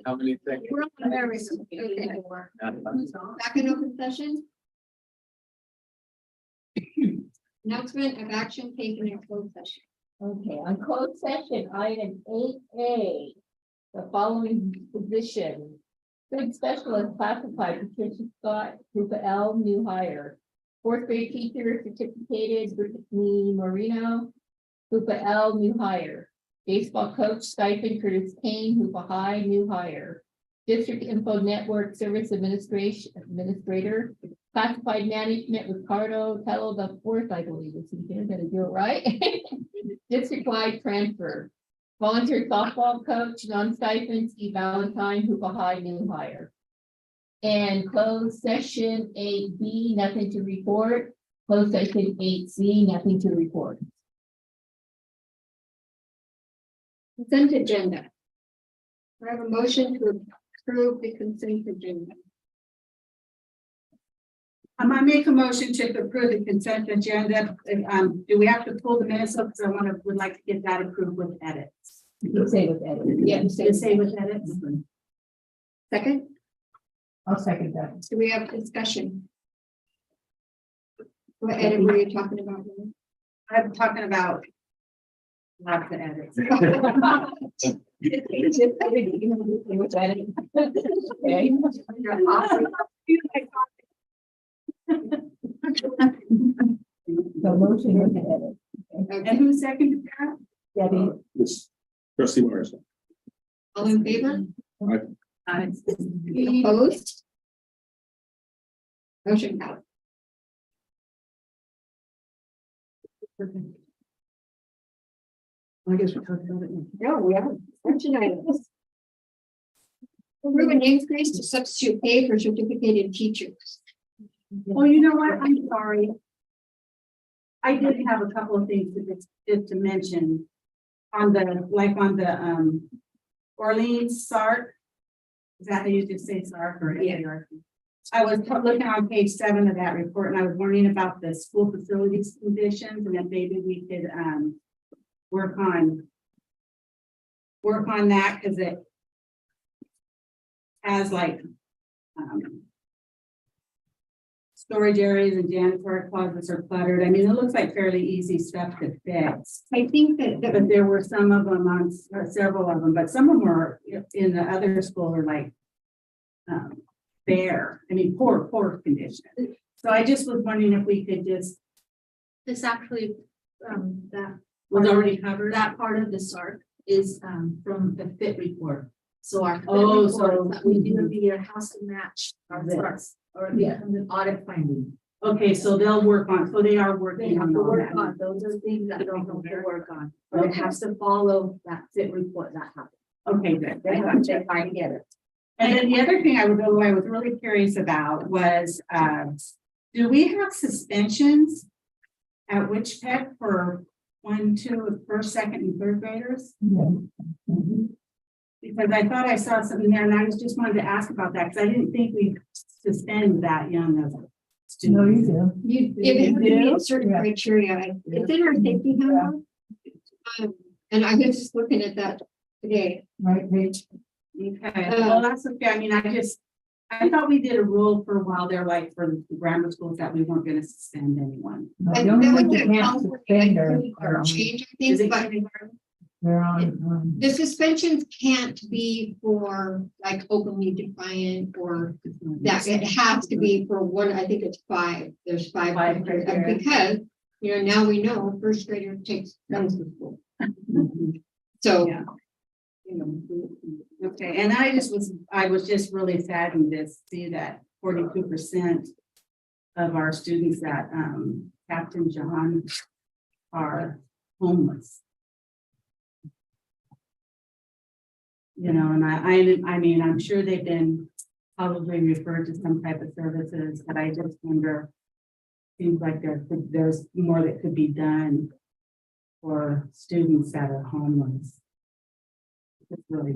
How many things? We're on there. Okay. Back in open session. Announcement of action taken in closed session. Okay, on closed session, item 8A, the following position. Food specialist classified Patricia Scott, group L, new hire. Fourth grade teacher certificated Brittany Marino, group L, new hire. Baseball coach stipend Curtis Kane, group High, new hire. District Info Network Service Administrator, classified management Ricardo Tello the fourth, I believe, is he here? Gotta do it right. District-wide transfer. Volunteer softball coach, non-stipend Steve Valentine, Hoopa High, new hire. And closed session 8B, nothing to report. Closed session 8C, nothing to report. Consent agenda. I have a motion to approve the consent agenda. I make a motion to approve the consent agenda. Do we have to pull the minutes up? Because would like to get that approved with edits. You can say with edit. Yeah, Say with edits. second. I'll second that. Do we have discussion? What edit were you talking about? I'm talking about lots of edits. Okay. So motion with edit. And who seconded that? Debbie. This trustee Morrison. All in favor? Aye. Opposed? Motion out. I guess we talked about it. No, we haven't. Action items. Approve an increase to substitute pay for certificated teachers. Well, you know what? I'm sorry. I did have a couple of things just to mention on the Orleans SARC. Is that how you just say SARC or AARC? I was looking on page 7 of that report and I was learning about the school facilities conditions and then maybe we could work on that because it has like storage areas and janitorial closets are cluttered. I mean, it looks like fairly easy stuff to fix. I think that But there were some of them on several of them, but some of them were in the other school are like bare. I mean, poor condition. So I just was wondering if we could just This actually, that was already covered. that part of the SARC is from the FIT report. So our FIT Oh, so- report that we do every year has to match our SARC or it becomes an audit finding. Okay, so they'll work on. So they are They working have on to all work that. on, those are things that they don't have to work on, but it has to follow that FIT report that happened. Okay, good. They have to try to get it. And then the other thing I was really curious about was, do we have suspensions at Witch Pet for 1, 2, first, second, and third graders? Because I thought I saw something there and I was just wanted to ask about that because I didn't think we suspend that young of students. No, you do. you, if it You do? meets certain Yeah. criteria, it's in our safety handbook. And I was just looking at that today. Right, Rich? Okay, well, that's okay. I mean, I thought we did a rule for a while there, like for the grammar schools that we weren't going to suspend anyone. I Don't that have was to the have council suspender. or change, I Is think, it but They're on. the suspensions can't be for like openly defiant or that it has to be for one, I think it's 5. There's 5 Five criteria. because, now we know first grader takes guns to school. So, Yeah. Okay, and I was just really saddened to see that 42% of our students at Captain John are homeless. And I mean, I'm sure they've been probably referred to some type of services, but I just wonder, seems like there's more that could be done for students that are homeless. It's really,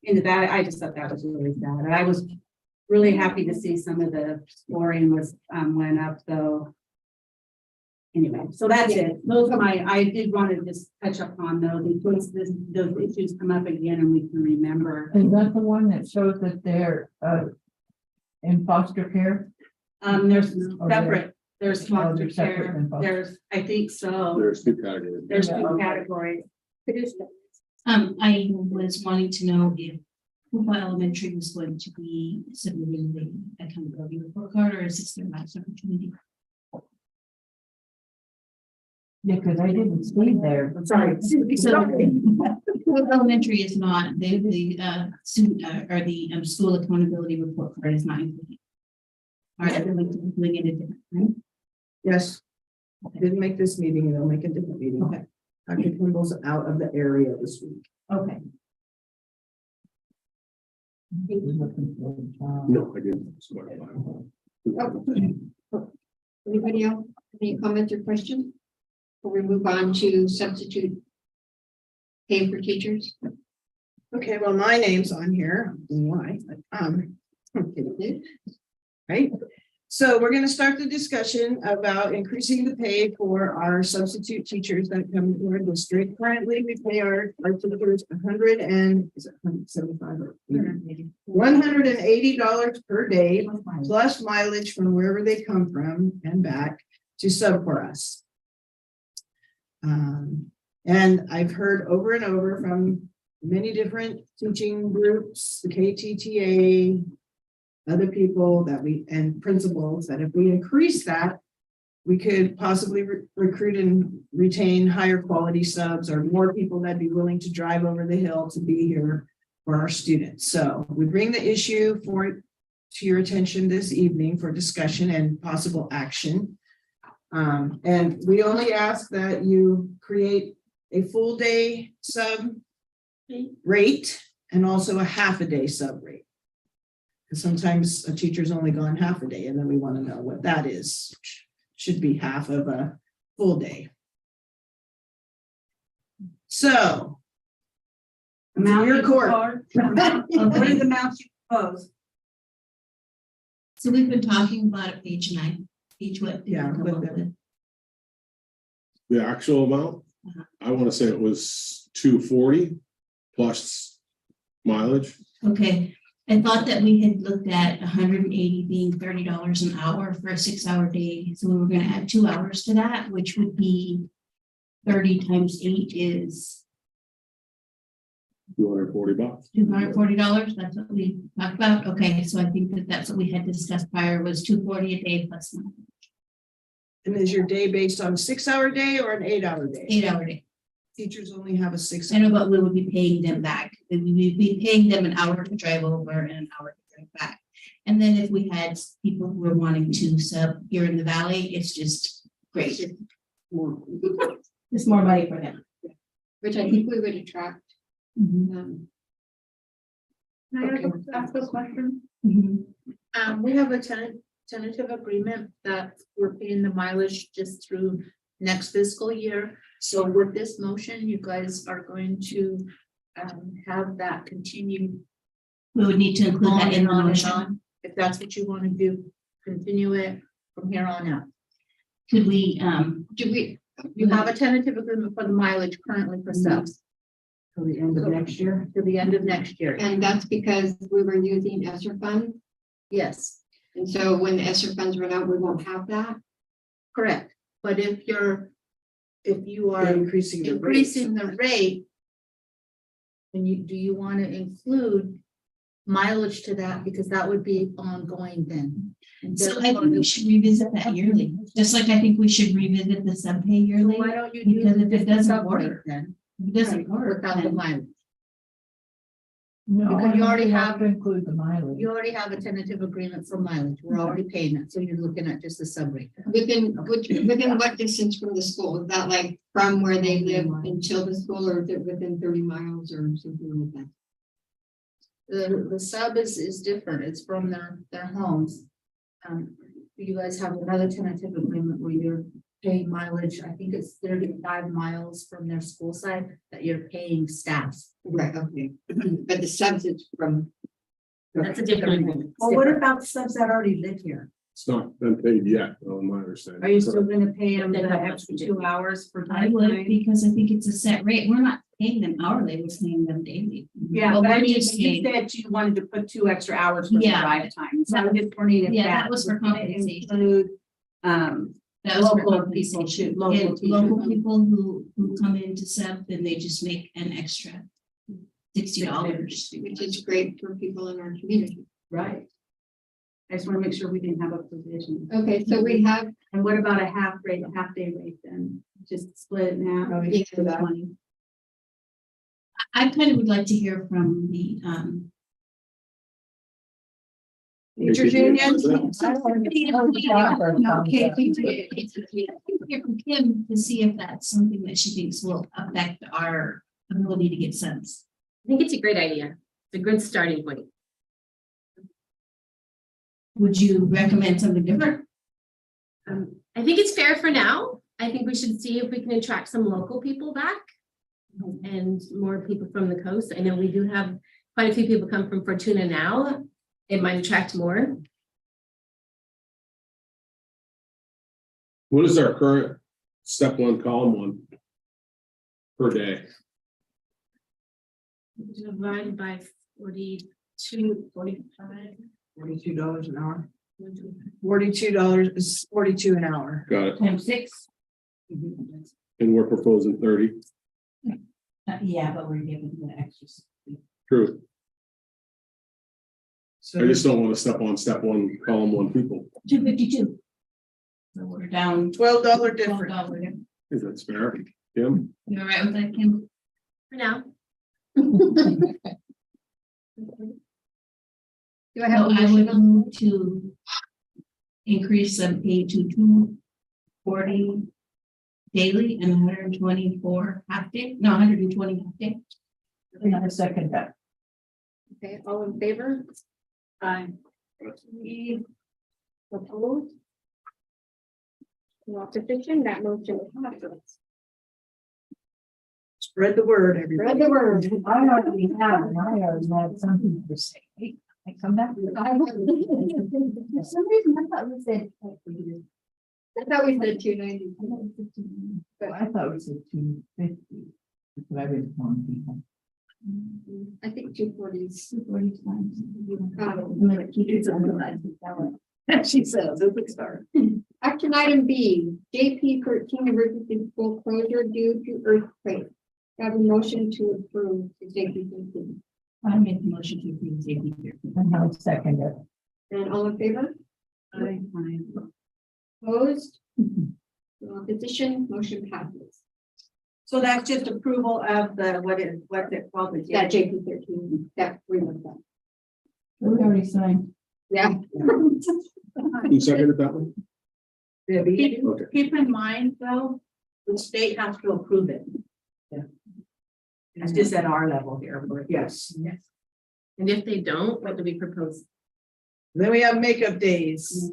into that, I just thought that was really sad. And I was really happy to see some of the scoring was went up though. anyway, so that's it. Those are I did want to just touch up on those in case those issues come up again and we can remember. Is that the one that shows that they're, in foster care? There's Or separate, there's foster they're separate care, than foster. there's, I think so, There's two categories. there's Yeah, two okay. categories. I was wanting to know if Hoopa Elementary was going to be submitting the accountability report card, or is this their last opportunity? Yeah, because I didn't see there. Sorry. So Hoopa Elementary is not, the student, or the school accountability report card is not included. All right, they're doing it a different time. Yes. Didn't make this meeting, they'll make a different meeting. Okay. Dr. Kimball's out of the area this week. Okay. No, I didn't. It's about five. Anybody else, any comments or questions? Before we move on to substitute pay for teachers? Okay, well, my name's on here. I don't know why, but, okay. Right, so we're gonna start the discussion about increasing the pay for our substitute teachers that come to our district. Currently, we pay our teachers $180 per day, plus mileage from wherever they come from and back to sub for us. And I've heard over and over from many different teaching groups, the KTTA, other people and principals, that if we increase that, we could possibly recruit and retain higher quality subs or more people that'd be willing to drive over the hill to be here for our students. So we bring the issue to your attention this evening for discussion and possible action. And we only ask that you create a full day sub rate and also a half a day sub rate. Because sometimes a teacher's only gone half a day, and then we want to know what that is. Should be half of a full day. So, Amount your you court. What are the amounts you propose? So we've been talking about it page 9, page what? did we Yeah, come with up the- with? The actual amount, I want to say it was 240 plus mileage. Okay, I thought that we had looked at 180 being $30 an hour for a 6-hour day. So we were gonna add 2 hours to that, which would be 30 times 8 is $240. $240. That's what we talked about. Okay, so I think that that's what we had discussed prior was $240 a day plus mileage. And is your day based on a 6-hour day or an 8-hour day? 8-hour day. Teachers only have a 6. I know, but we would be paying them back. We would be paying them an hour to drive over and an hour to drive back. And then if we had people who were wanting to sub here in the valley, it's just great. It's more money for them. Which I think we would attract. Mhm. Can I ask a question? Mhm. We have a tentative agreement that we're paying the mileage just through next fiscal year. So with this motion, you guys are going to have that continue We would need to include on that in and the on and motion. on. If that's what you want to do, continue it from here on out. Could we, Do we, You have a tentative agreement for the mileage currently for subs Till the end of next year. to the end of next year. and that's because we were using ESSER funds. Yes, And so when the ESSER funds run out, we won't have that. correct. But if you are Increasing the rate. increasing the rate, then do you want to include mileage to that? Because that would be ongoing then. And so I think we should revisit that yearly, just like I think we should revisit the sub pay yearly. Why don't you do Because if it doesn't sub work, rate then, It doesn't work. without the then- mileage? No, Because you already we have- to include the mileage. You already have a tentative agreement for mileage. We're already paying it, so you're looking at just the sub rate. Within what distance from the school? Is that like from where they live until the school, or is it within 30 miles or something like that? The sub is different. It's from their homes. You guys have another tentative agreement where you're paying mileage. I think it's 35 miles from their school side that you're paying staff. Right, okay. But the subs is from. That's a different agreement. Well, what about subs that already live here? It's not been paid yet, on my Are understanding. you still gonna pay them Then the how much extra would it 2 be? hours for I time? would, because I think it's a set rate. We're not paying them hourly, we're paying them daily. Yeah, But but I we're mean, just you saying- said you wanted to put 2 extra hours for the Yeah. drive time, so I'm just wondering if Yeah, that that was for would gonna compensation. include, That was for Local people compensation. too, local And teachers. local people who come in to sub, then they just make an extra $60. Which is great for people in our community. right? I just wanna make sure we didn't have a position. Okay, so we have, And what about a half day rate then? Just split it in half? Yeah. For that one. I kind of would like to hear from the, Teachers KTJA union. president? no, KTJA. Hear from Kim to see if that's something that she thinks will affect our ability to get subs. I think it's a great idea. It's a good starting point. Would you recommend something different? I think it's fair for now. I think we should see if we can attract some local people back and more people from the coast. I know we do have quite a few people come from Fortuna now. It might attract more. What is our current step one, column one? Per day? Divided by 42, 45. $42 an hour. $42 is 42 an hour. Got it. Times 6. And we're proposing 30. Yeah, but we're giving the extras. True. So I just don't want to step on step one, column one people. 252. So we're down $12 difference. $12. Is that fair? Kim? You all right with that, Kim? For now. do I have So a I would motion? move to increase the pay to 240 daily and 124 half day, no, 120 half day. Another second that. Okay, all in favor? Aye. Any opposed? No opposition, that motion passes. Spread the word, everybody. Spread the word. I already have, and I already had something to say. Hey, I come back. For some reason, I thought we said. I thought we said 290. I thought we said 250. But I didn't want people. I think 240 is. 240 times. Um, I'm gonna keep it underlined. She says, it's a start. Action item B, JP 13 emergency school closure due to earthquake. Have a motion to approve the JP 13. I make the motion to approve safety here. And I'll second it. And all in favor? Aye. Opposed? No opposition, motion passes. So that's just approval of the, what's it called? The That JP 13, that we looked at. We already signed. Yeah. Who seconded that one? Debbie. Okay. Keep in mind, though, the state has to approve it. Yeah. It's just at our level here. Yes. And if they don't, what do we propose? Then we have makeup days.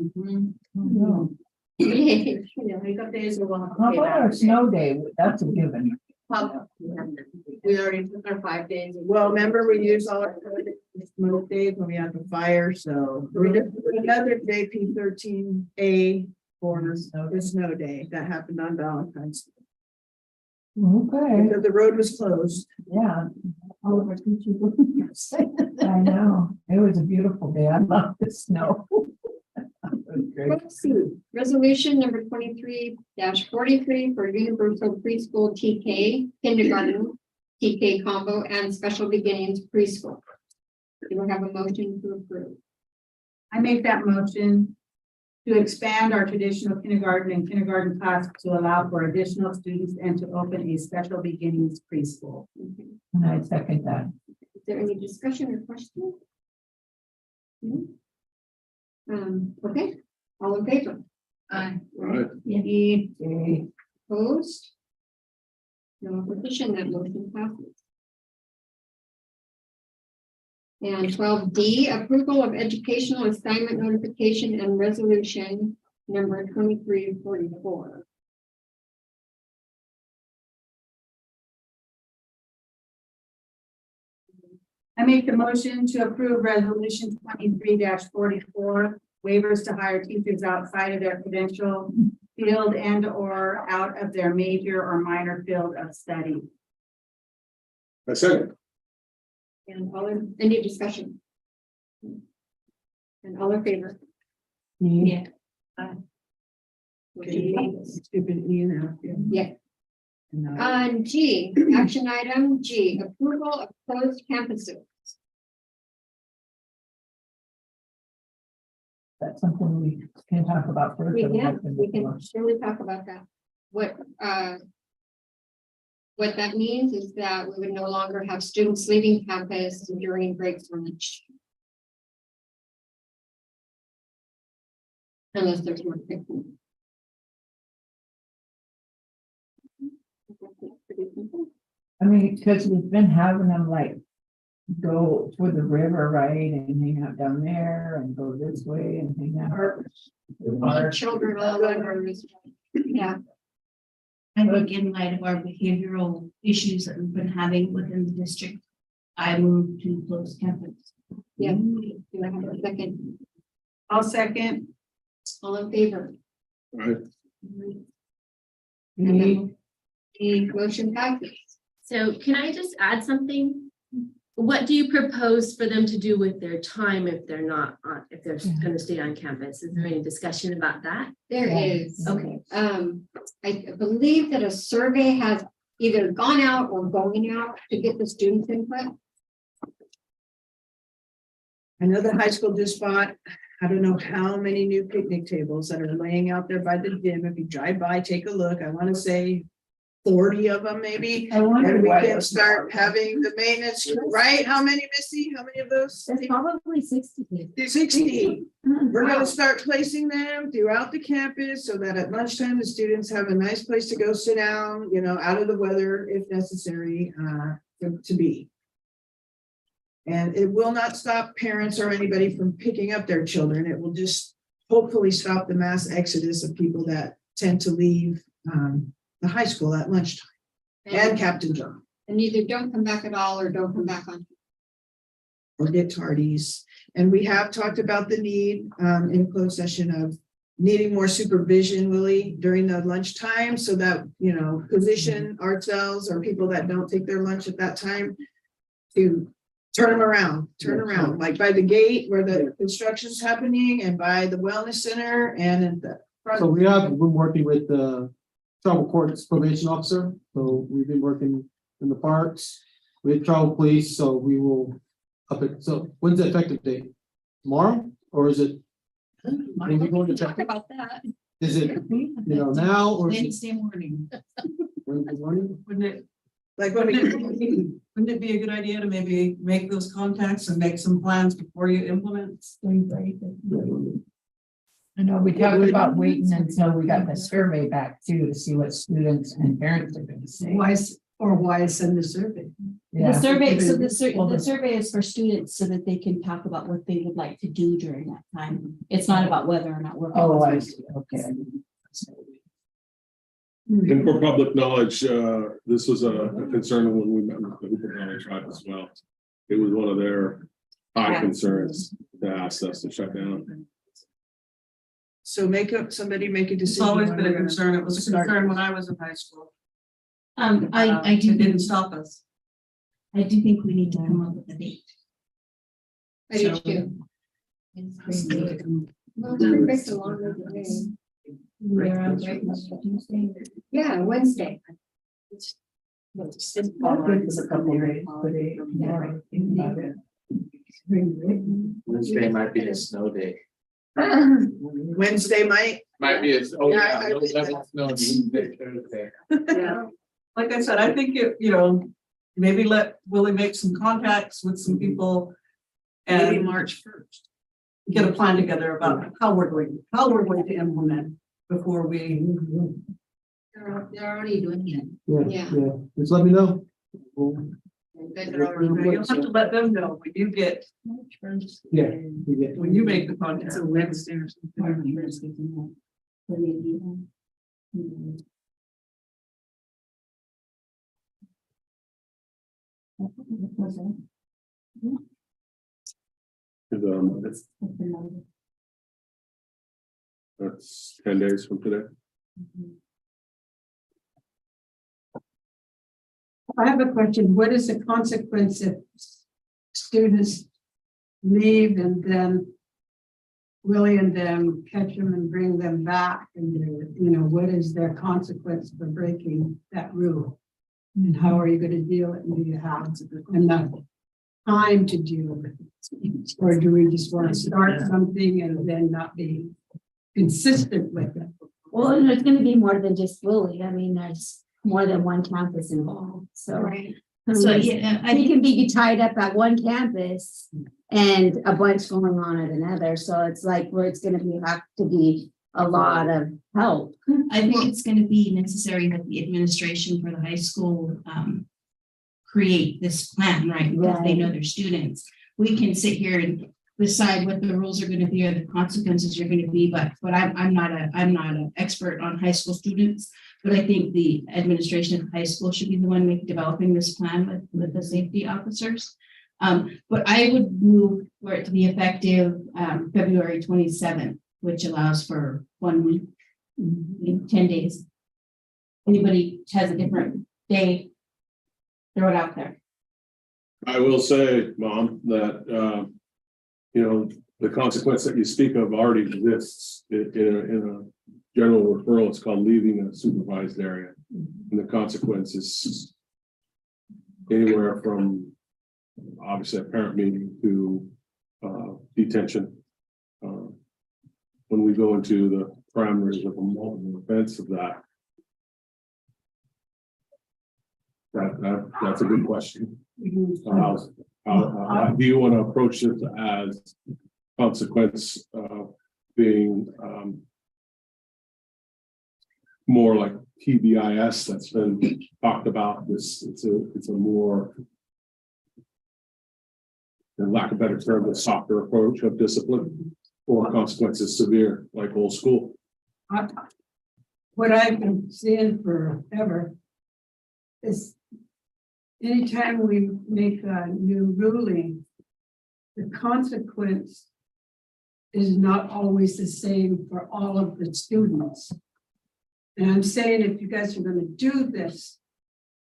No. Yeah, makeup days are one. How about our snow day? That's a given. We already took our 5 days. Well, remember we used all our smoke days when we had the fire, so we did another JP 13A for the snow day that happened on Valentine's. Day. Okay, Because the road was closed. yeah. All of our teachers. I know. It was a beautiful day. I love the snow. It was great. Let's see, resolution number 23-43 for universal preschool TK, kindergarten, TK combo, and special beginnings preschool. Do we have a motion to approve? I make that motion to expand our traditional kindergarten and kindergarten class to allow for additional students and to open a special beginnings preschool. Okay. And I second that. Is there any discussion or question? No? Okay, all in favor? Aye. All right. Any Okay. opposed? No opposition, that motion passes. And 12D, approval of educational assignment notification and resolution number 2344. I make the motion to approve resolution 23-44 waivers to hire teachers outside of their credential field and or out of their major or minor field of study. I second. And any discussion? And all in favor? Yeah. Stupid E and F. Yeah. No. On G, action item G, approval of closed campuses. That's something we can talk about further. We can surely talk about that. What that means is that we would no longer have students leaving campus during breaks or lunch. Unless there's more. I mean, because we've been having them like go for the river, right, and hang out down there and go this way and hang out. Children all over. Yeah, I think in light of our behavioral issues that we've been having within the district, I moved to close campus. yeah. Do I have a second? I'll second. All in favor? Right. The motion passes. So can I just add something? What do you propose for them to do with their time if they're not on, if they're gonna stay on campus? Is there any discussion about that? There is. Okay. I believe that a survey has either gone out or going out to get the students' input. I know the high school just bought, I don't know how many new picnic tables that are laying out there by the gym. If you drive by, take a look. I want to say 40 of them maybe. I wonder And we why can it's start having the maintenance, right? How many, Missy? How many of those? There's probably 60. 60. We're gonna start placing them throughout the campus so that at lunchtime, the students have a nice place to go sit down, you know, out of the weather if necessary, to be. And it will not stop parents or anybody from picking up their children. It will just hopefully stop the mass exodus of people that tend to leave the high school at lunchtime and Captain John And either don't come back at all or don't come back on. or get tardies. And we have talked about the need in closed session of needing more supervision, Willie, during the lunchtime so that, you know, position ourselves or people that don't take their lunch at that time to turn them around, like by the gate where the construction's happening and by the wellness center and at the front. So we have been working with the travel courts probation officer, so we've been working in the parks with travel police, so we will up it. So when's the effective date? Tomorrow, or is it? When we going to Talk check it? about that. Is it, you know, now or is it Wednesday morning. Wednesday morning? Wouldn't it, Like when we, wouldn't it be a good idea to maybe make those contacts and make some plans before you implement? I know we talked about waiting until we got the survey back too, to see what students and parents are gonna say. Why send the survey? The Yeah. survey, so Well, the survey is for students so that they can talk about what they would like to do during that time. It's not about whether or not we're. Oh, I see, okay. And for public knowledge, this was a concern when we met with the Hooper Valley Tribe as well. It was one of their high concerns to ask us to shut down. so somebody make a It's decision. always when been a we're gonna concern. It was a start. concern when I was in high school. I do It think, didn't stop us. I do think we need to come up with a date. I do too. Well, it's breaks a long way. We're on break on Tuesday. Yeah, Wednesday. Wednesday might be a snow day. Wednesday might, Might be a, oh Yeah, yeah, no level snow Tuesday, Thursday. Yeah. Like I said, I think maybe let Willie make some contacts with some people. maybe And March 1st. get a plan together about how we're going to implement before we. They're already doing it. Yeah. Yeah, just let me know. We'll- You'll have to let them know when you get, Yeah. we get- when you make the contact. It's a Wednesday or And, That's 10 days from today. I have a question. What is the consequence if students leave and then Willie and them catch them and bring them back? And what is their consequence for breaking that rule? And how are you going to deal it? And do you have enough time to deal with it? Or do we just want to start something and then not be consistent with it? Well, there's gonna be more than just Willie. I mean, there's more than one campus involved, so. Right. So, yeah, I He think can be tied up at one campus and a bunch going on at another, so it's like where it's gonna have to be a lot of help. I think it's gonna be necessary that the administration for the high school create this plan, right? Because they know their students. We can sit here and decide what the rules are gonna be or the consequences are gonna be, but I'm not an expert on high school students. But I think the administration of high school should be the one developing this plan with the safety officers. But I would move for it to be effective February 27th, which allows for 1 week, 10 days. Anybody has a different day, throw it out there. I will say, Mom, that, the consequence that you speak of already exists in a general referral. It's called leaving a supervised area. And the consequence is anywhere from obviously a parent meeting to detention. When we go into the parameters of a multiple offense of that's a good question. How do you want to approach this as consequence being more like TBIS that's been talked about? It's a more, in lack of a better term, a softer approach of discipline, or consequences severe like old school. What I've been seeing forever is anytime we make a new ruling, the consequence is not always the same for all of the students. And I'm saying if you guys are going to do this,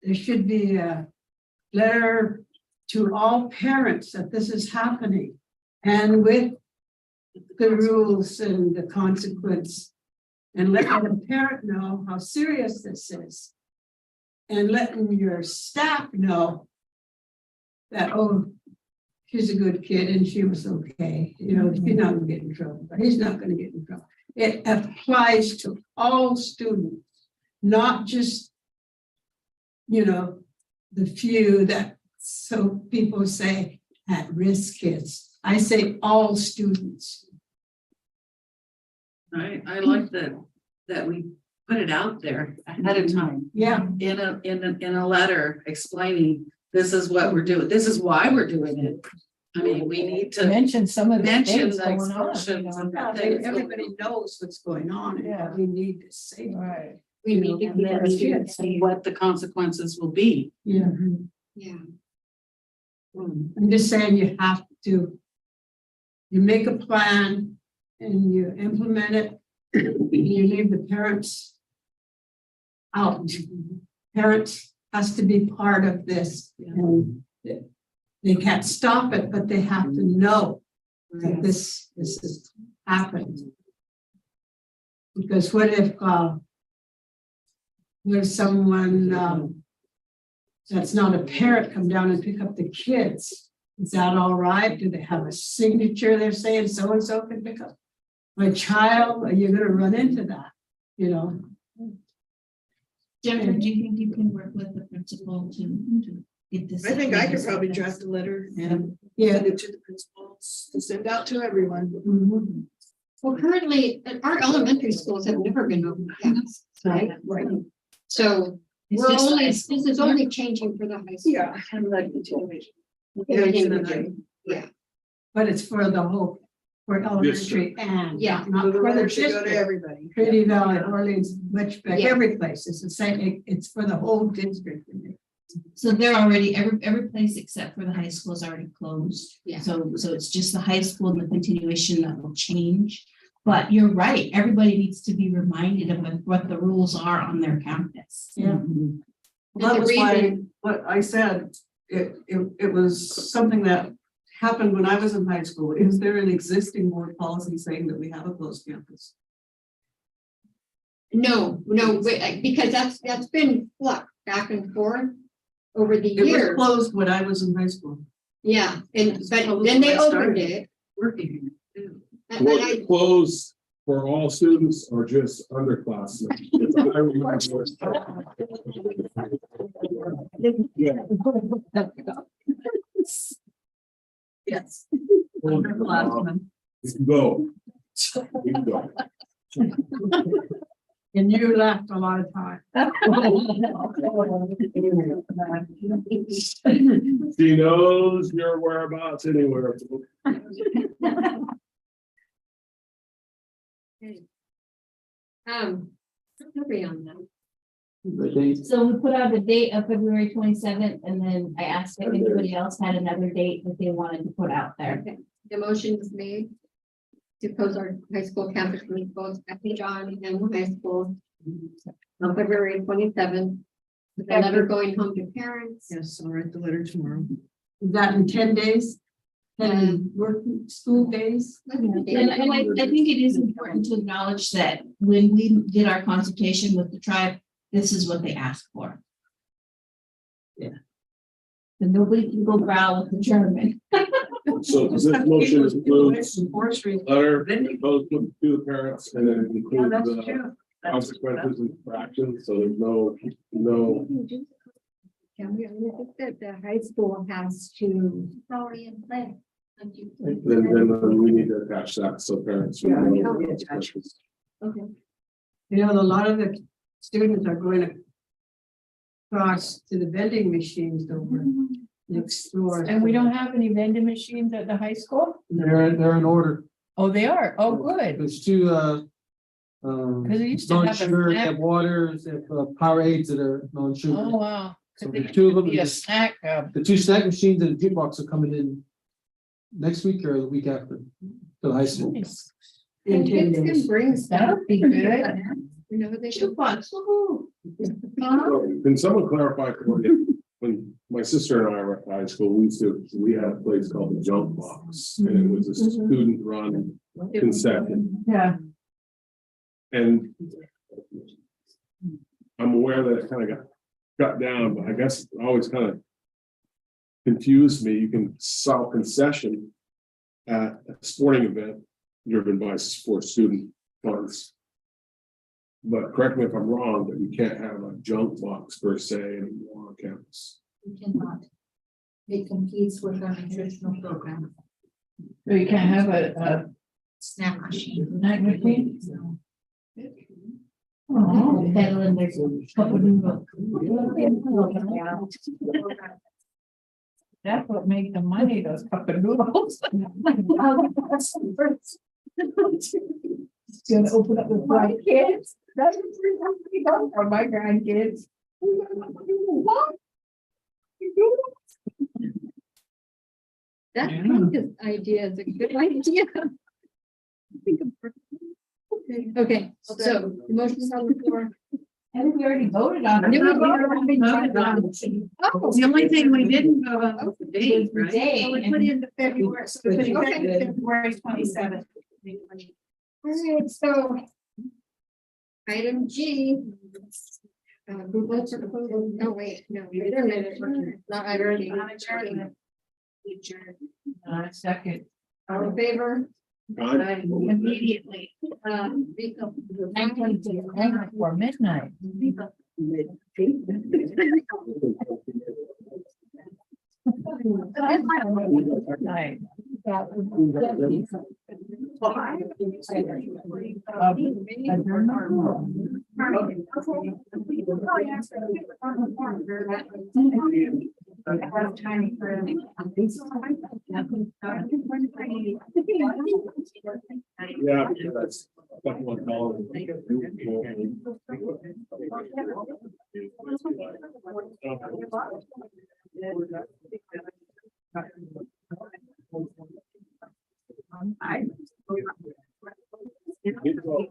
there should be a letter to all parents that this is happening, and with the rules and the consequence, and letting the parent know how serious this is, and letting your staff know that, oh, she's a good kid and she was okay. She's not gonna get in trouble, but he's not gonna get in trouble. It applies to all students, not just, the few that, so people say at-risk kids. I say all students. I like that we put it out there ahead of time Yeah. in a letter explaining this is what we're doing. This is why we're doing it. I mean, we need to Mention some of the mention things the going on. expulsions and Yeah, things. everybody knows what's going on, and Yeah. we need to say. Right. We need to And keep then our students safe. what the consequences will be. Yeah. Yeah. I'm just saying you have to, you make a plan and you implement it, and you leave the parents out. Parents has to be part of this, and they can't stop it, but they have to know that this is happening. Because what if someone that's not a parent come down and pick up the kids? Is that all right? Do they have a signature? They're saying so-and-so can pick up my child? Are you gonna run into that? Jennifer, do you think you can work with the principal to get this? I think I could probably draft a letter and Yeah. send it to the principals to send out to everyone. Mhm. Well, currently, our elementary schools have never been open camps, right? So It's we're just only, high this school. is only changing for the high school. Yeah, and like the television. Yeah, But it's for the whole, for elementary and. Yeah. Not So the for the letter should go to district. everybody. Trinity Valley, Orleans, Litchfield, Yeah. every place. It's the same, it's for the whole district. So they're already, every place except for the high school is already closed. Yeah. So it's just the high school and the continuation that will change. But you're right, everybody needs to be reminded of what the rules are on their campus. Yeah. And That the was why, reason- what I said, it was something that happened when I was in high school. Is there an existing board policy saying that we have a closed campus? No, because that's been fluxed back and forth over the It was years. closed when I was in high school. Yeah, and but closed then they when I opened started. it. Working. And Was I, it closed for all students or just underclassmen? Because I remember- Yeah. Yes. You can go. You can go. And you left a lot of time. She knows your whereabouts anywhere. agree on that. The date, So we put out a date of February 27th, and then I asked if anybody else had another date that they wanted to put out there. Okay, the motion is made to close our high school campus for both Becky John and high school on February 27th. With a letter going home to parents. Yes, I'll write the letter tomorrow. Is that in 10 days? And working school days? And I think it is important to acknowledge that when we did our consultation with the tribe, this is what they asked for. Yeah. And nobody can go growl with the German. So this motion includes Forestry. letter that goes to the parents and then Yeah, includes that's the true. consequences and fractions, so there's no. Can we, I think that the high school has to. Already in play. Then we need to attach that, so parents. will know the consequences. Okay. You know, a lot of the students are going across to the vending machines over next door. And we don't have any vending machines at the high school? they're in order. Oh, they are? Oh, good. There's two, 'Cause it used to have a non-sugar, they snack. have waters, they have Powerades that are Oh, non-sugar. wow. So Could the there two of them, be a is- snack, the two snack machines and the jukebox are coming in next week or the week after, to the high school. nice. In 10 Kids can days. bring That stuff. would be good. You know, they should. Jukebox, woohoo. Can someone clarify for me, when my sister and I were at high school, we had a place called the Junk Box, and it was a student run concession. Yeah. And I'm aware that it kind of got cut down, but I guess it always kind of confused me. You can sell concession at a sporting event driven by for student funds. But correct me if I'm wrong, but you can't have a junk box per se anymore on campus. We cannot. It competes with our nutritional program, So you can't have a snack machine. snack machine? Oh, Better there's a couple noodles. That's what makes the money, those cup of noodles. It's gonna open up with my kids. That's for my grandkids. That kind of idea is a good idea. Okay, so the motion's on the floor. I think we already voted on it. Did we vote on Oh, The only thing we didn't vote on was the date, The right? day, So we and- put in the February, so we put in Okay. February 27th. All right, so. Item G. Who votes for closing? No, wait, no, wait a minute. Not already. Second. All in favor? Aye. Immediately. Rico. For midnight. Night. Yeah, that's. One dollar. Get going.